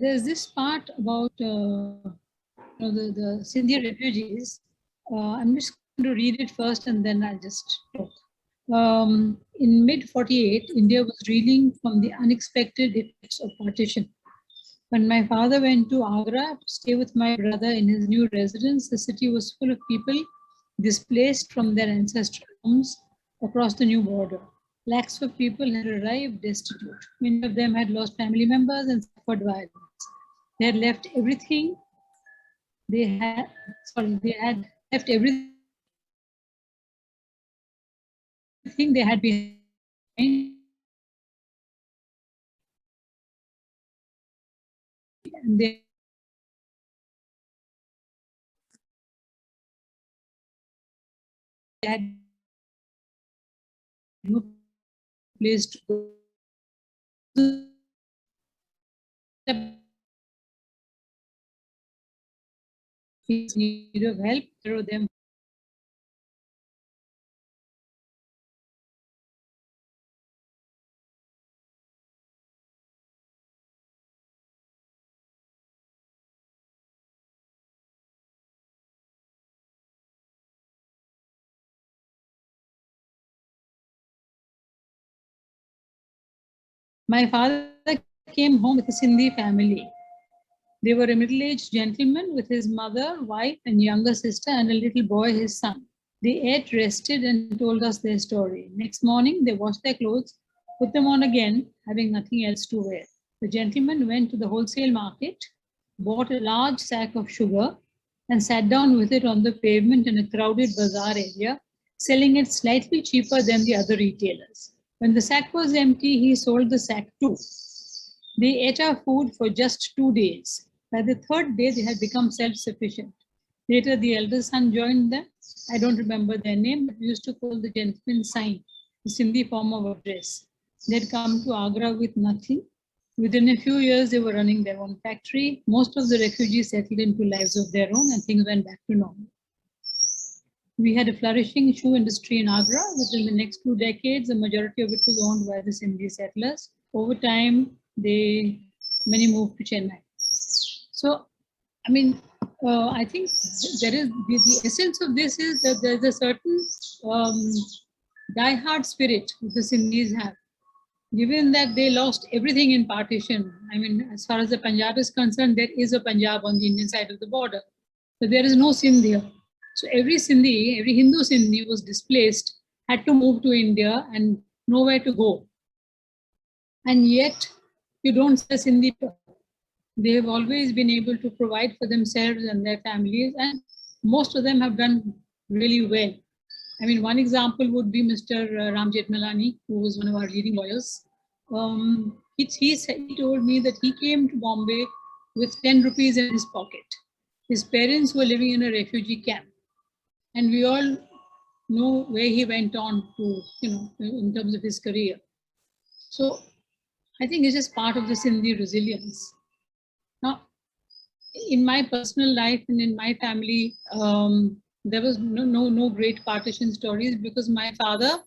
There's this part about you know, the Sindhi refugees. I'm just going to read it first and then I'll just talk. In mid-48, India was reeling from the unexpected effects of partition. When my father went to Agra to stay with my brother in his new residence, the city was full of people displaced from their ancestral homes across the new border. Lakhs of people had arrived destitute. Many of them had lost family members and suffered violence. They had left everything. They had left everything they had behind. And they had no place to go. Need of help, throw them. My father came home with a Sindhi family. They were a middle-aged gentleman with his mother, wife, and younger sister, and a little boy, his son. They ate, rested, and told us their story. Next morning, they washed their clothes, put them on again, having nothing else to wear. The gentleman went to the wholesale market, bought a large sack of sugar, and sat down with it on the pavement in a crowded bazaar area, selling it slightly cheaper than the other retailers. When the sack was empty, he sold the sack too. They ate our food for just 2 days. By the third day, they had become self-sufficient. Later, the elder son joined them. I don't remember their name, but we used to call the gentleman Sain, the Sindhi form of address. They had come to Agra with nothing. Within a few years, they were running their own factory. Most of the refugees settled into lives of their own, and things went back to normal. We had a flourishing shoe industry in Agra. Within the next 2 decades, the majority of it was owned by the Sindhi settlers. Over time, many moved to Chennai. So, I mean, I think there is the essence of this is that there's a certain die-hard spirit that the Sindhis have. Given that they lost everything in partition, I mean, as far as the Punjab is concerned, there is a Punjab on the Indian side of the border, but there is no Sindh here. So every Sindhi, every Hindu Sindhi was displaced, had to move to India and nowhere to go. And yet, you don't say Sindhi. They have always been able to provide for themselves and their families, and most of them have done really well. I mean, one example would be Mr. Ram Jethmalani, who was one of our leading lawyers. He told me that he came to Bombay with 10 rupees in his pocket. His parents were living in a refugee camp. And we all know where he went on to, you know, in terms of his career. So I think it's just part of the Sindhi resilience. Now, in my personal life and in my family, there was no great partition stories because my father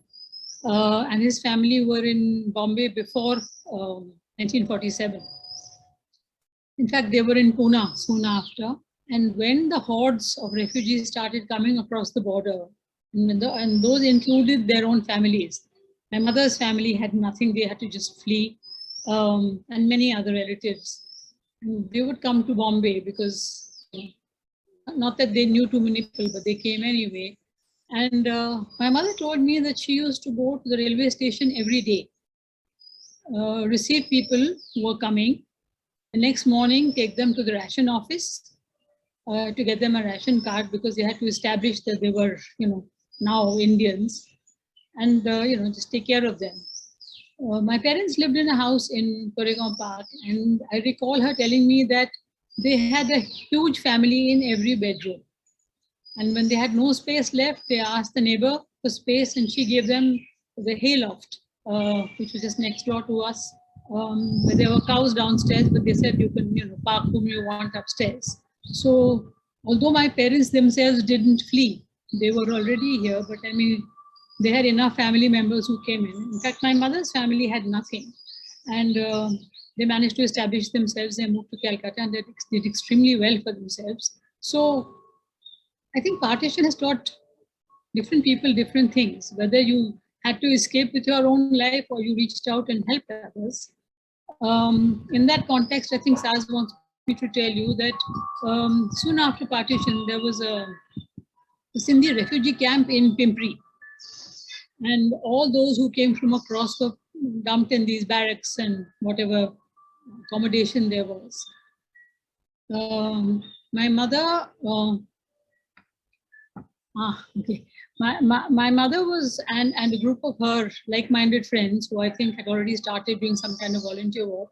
and his family were in Bombay before 1947. In fact, they were in Pune soon after. And when the hordes of refugees started coming across the border, And those included their own families. My mother's family had nothing, they had to just flee, and many other relatives. And they would come to Bombay because, not that they knew too many people, but they came anyway. And my mother told me that she used to go to the railway station every day, receive people who were coming, the next morning take them to the ration office to get them a ration card, because they had to establish that they were, now Indians, and just take care of them. My parents lived in a house in Koregaon Park, and I recall her telling me that they had a huge family in every bedroom. And when they had no space left, they asked the neighbor for space, and she gave them the hayloft, which was just next door to us, where there were cows downstairs, but they said you can, park whom you want upstairs. So although my parents themselves didn't flee, they were already here, but I mean, they had enough family members who came in. In fact, my mother's family had nothing, and they managed to establish themselves. They moved to Calcutta, and they did extremely well for themselves. So I think partition has taught different people different things, whether you had to escape with your own life or you reached out and helped others. In that context, I think Saz wants me to tell you that soon after partition, there was a Sindhi refugee camp in Pimpri. And all those who came from across were dumped in these barracks and whatever accommodation there was. My mother, my mother was, and a group of her like-minded friends, who I think had already started doing some kind of volunteer work,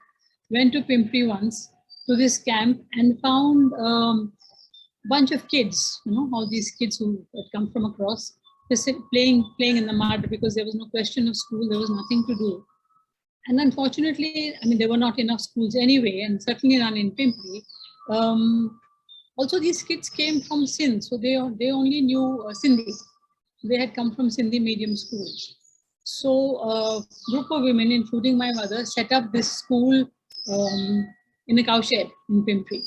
went to Pimpri once to this camp and found a bunch of kids, all these kids who had come from across, just playing in the mud, because there was no question of school, there was nothing to do. And unfortunately, I mean, there were not enough schools anyway, and certainly none in Pimpri. Also, these kids came from Sindh, so they only knew Sindhi. They had come from Sindhi medium schools. So a group of women, including my mother, set up this school in a cowshed in Pimpri.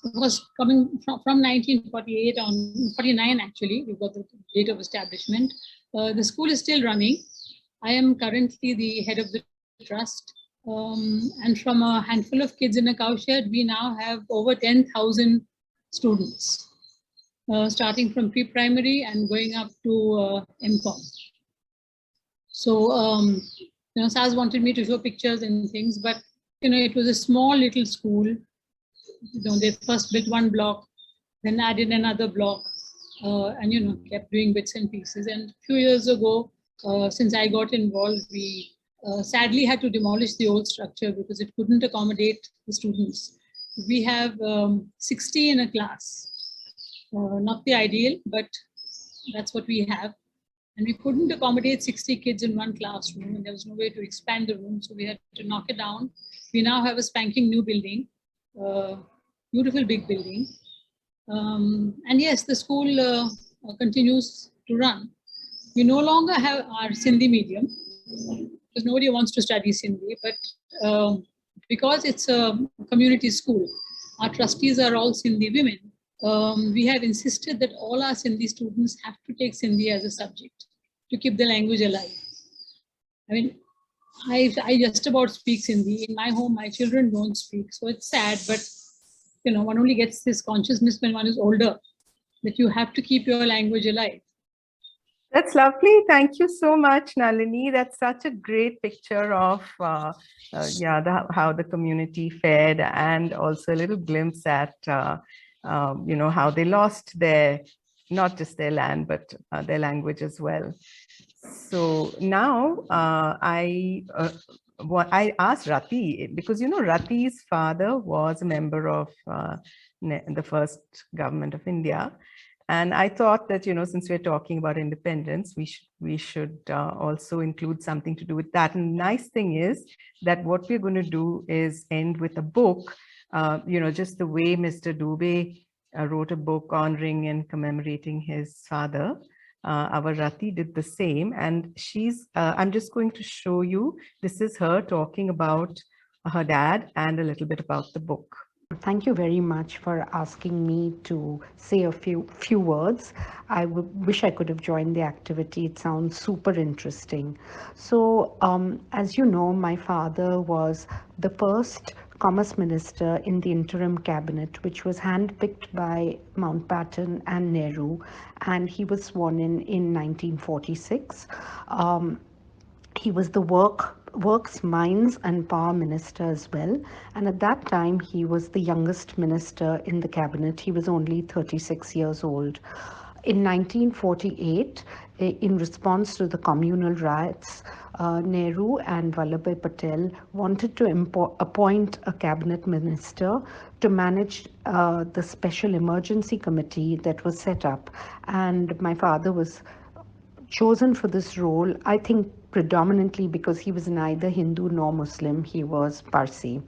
It was coming from 1948 on, 49 actually, we got the date of establishment. The school is still running. I am currently the head of the trust. And from a handful of kids in a cowshed, we now have over 10,000 students, starting from pre-primary and going up to MCOM. So, Saz wanted me to show pictures and things, but, it was a small little school. They first built one block, then added another block, and, kept doing bits and pieces. And a few years ago, since I got involved, we sadly had to demolish the old structure because it couldn't accommodate the students. We have 60 in a class. Not the ideal, but that's what we have. And we couldn't accommodate 60 kids in one classroom, and there was no way to expand the room, so we had to knock it down. We now have a spanking new building, beautiful big building. And yes, the school continues to run. We no longer have our Sindhi medium, because nobody wants to study Sindhi, but because it's a community school, our trustees are all Sindhi women. We have insisted that all our Sindhi students have to take Sindhi as a subject to keep the language alive. I mean, I just about speak Sindhi. In my home, my children don't speak, so it's sad, but one only gets this consciousness when one is older, that you have to keep your language alive. That's lovely. Thank you so much, Nalini. That's such a great picture of how the community fared, and also a little glimpse at how they lost their, not just their land, but their language as well. So now I asked Rati, because Rati's father was a member of the first government of India. And I thought that, since we're talking about independence, we should also include something to do with that. And the nice thing is that what we're going to do is end with a book, just the way Mr. Dubey wrote a book honoring and commemorating his father. Our Rati did the same. And I'm just going to show you, this is her talking about her dad and a little bit about the book. Thank you very much for asking me to say a few words. I wish I could have joined the activity. It sounds super interesting. So, as you know, my father was the first Commerce Minister in the interim cabinet, which was handpicked by Mountbatten and Nehru, and he was sworn in 1946. He was the works, mines and power minister as well, and at that time he was the youngest minister in the cabinet. He was only 36 years old. In 1948, in response to the communal riots, Nehru and Vallabhbhai Patel wanted to appoint a cabinet minister to manage the special emergency committee that was set up, and my father was chosen for this role, I think predominantly because he was neither Hindu nor Muslim, he was Parsi.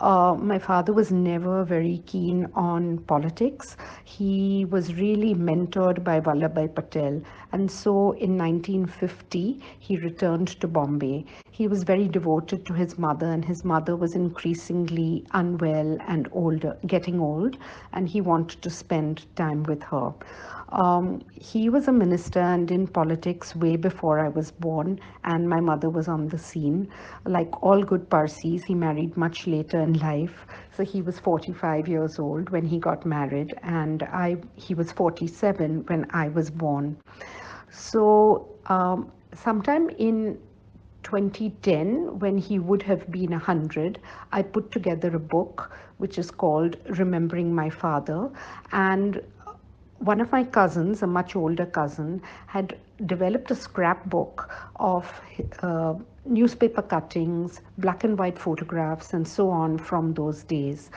My father was never very keen on politics. He was really mentored by Vallabhbhai Patel. And so in 1950, he returned to Bombay. He was very devoted to his mother, and his mother was increasingly unwell and older, getting old, and he wanted to spend time with her. He was a minister and in politics way before I was born, and my mother was on the scene. Like all good Parsis, he married much later in life. So he was 45 years old when he got married, and he was 47 when I was born. So sometime in 2010, when he would have been 100, I put together a book which is called Remembering My Father. And one of my cousins, a much older cousin, had developed a scrapbook of newspaper cuttings, black and white photographs, and so on from those days.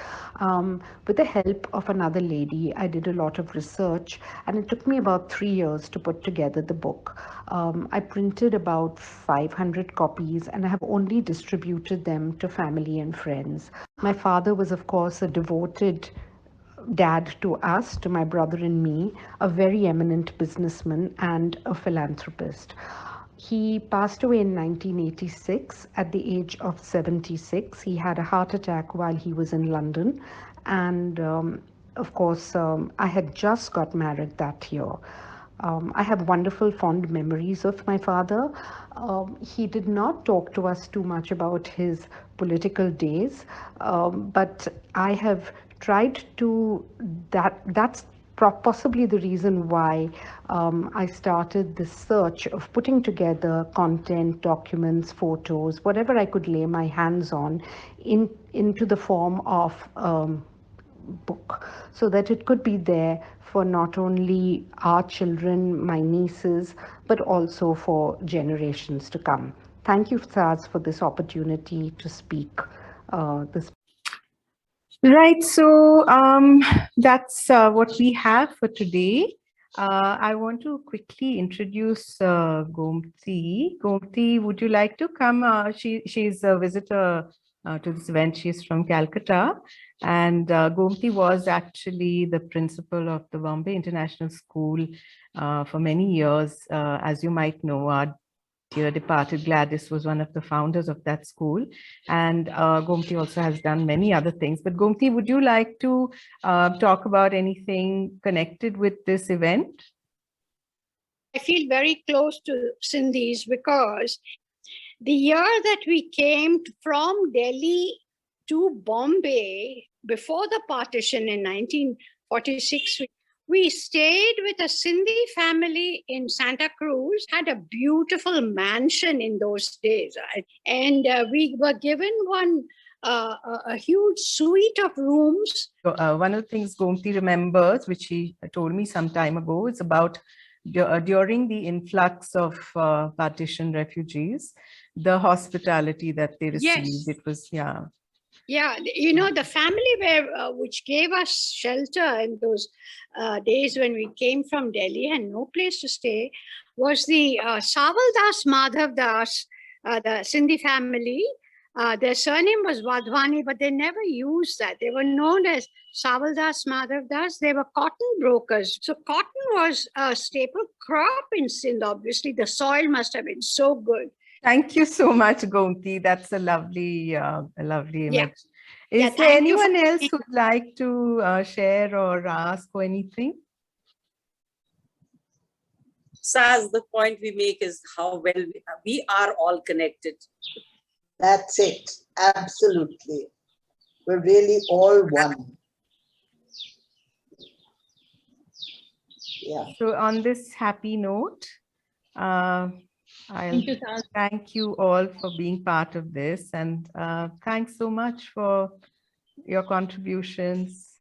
With the help of another lady, I did a lot of research, and it took me about 3 years to put together the book. I printed about 500 copies, and I have only distributed them to family and friends. My father was, of course, a devoted dad to us, to my brother and me, a very eminent businessman and a philanthropist. He passed away in 1986 at the age of 76. He had a heart attack while he was in London. And of course, I had just got married that year. I have wonderful, fond memories of my father. He did not talk to us too much about his political days, but I have tried to, that's possibly the reason why I started this search of putting together content, documents, photos, whatever I could lay my hands on into the form of book, so that it could be there for not only our children, my nieces, but also for generations to come. Thank you, Saz, for this opportunity to speak this. Right, so that's what we have for today. I want to quickly introduce Gomti. Gomti, would you like to come? She's a visitor to this event. She's from Calcutta. And Gomti was actually the principal of the Bombay International School for many years. As you might know, our dear departed Gladys was one of the founders of that school. And Gomti also has done many other things. But Gomti, would you like to talk about anything connected with this event? I feel very close to Sindhis because the year that we came from Delhi to Bombay before the partition in 1946, we stayed with a Sindhi family in Santa Cruz, had a beautiful mansion in those days. And we were given a huge suite of rooms. One of the things Gomti remembers, which she told me some time ago, is about during the influx of partition refugees, the hospitality that they received. Yes. It was, yeah. Yeah, you know, the family which gave us shelter in those days when we came from Delhi and no place to stay was the Savaldas Madhav Das, the Sindhi family. Their surname was Wadhwani, but they never used that. They were known as Savaldas Madhav Das. They were cotton brokers. So cotton was a staple crop in Sindh. Obviously, the soil must have been so good. Thank you so much, Gomti. That's a lovely image. Is Yeah, there thank you for anyone else being- who'd like to share or ask or anything? Saz, the point we make is how well we are all connected. That's it. Absolutely. We're really all one. Yeah. So on this happy note, I'll Thank you, Saz. thank you all for being part of this, and thanks so much for your contributions.